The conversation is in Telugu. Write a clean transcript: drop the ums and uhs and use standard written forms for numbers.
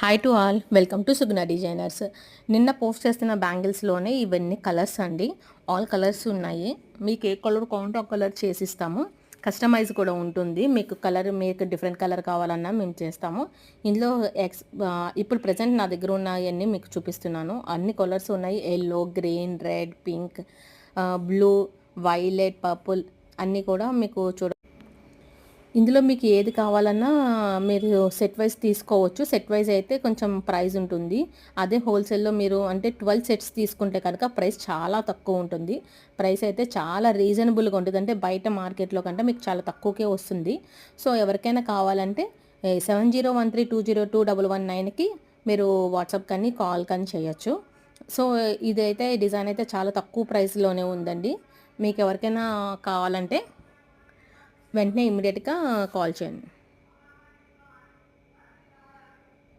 Hi to all, welcome to Suguna designers. నిన్న పోస్ట్ చేస్తున్న బ్యాంగిల్స్లోనే ఇవన్నీ కలర్స్ అండి. ఆల్ కలర్స్ ఉన్నాయి. మీకు ఏ కలర్ కావాలంటే ఆ కలర్ చేసిస్తాము. కస్టమైజ్ కూడా ఉంటుంది. మీకు డిఫరెంట్ కలర్ కావాలన్నా మేము చేస్తాము. ఇందులో ఇప్పుడు ప్రజెంట్ నా దగ్గర ఉన్నాయన్నీ మీకు చూపిస్తున్నాను. అన్ని కలర్స్ ఉన్నాయి. Yellow, green, red, pink, blue, violet, purple అన్నీ కూడా మీకు ఇందులో మీకు ఏది కావాలన్నా మీరు సెట్ వైజ్ తీసుకోవచ్చు. సెట్ వైజ్ అయితే కొంచెం ప్రైస్ ఉంటుంది. అదే హోల్సేల్లో మీరు అంటే 12 సెట్స్ తీసుకుంటే కనుక ప్రైస్ చాలా తక్కువ ఉంటుంది. ప్రైస్ అయితే చాలా రీజనబుల్గా ఉంటుంది. అంటే బయట మార్కెట్లో కంటే మీకు చాలా తక్కువకే వస్తుంది. సో ఎవరికైనా కావాలంటే 7013202119కి మీరు వాట్సాప్ కానీ కాల్ కానీ చేయొచ్చు. సో ఇదైతే డిజైన్ అయితే చాలా తక్కువ ప్రైస్లోనే ఉందండి. మీకు ఎవరికైనా కావాలంటే వెంటనే ఇమ్మీడియట్గా కాల్ చేయండి.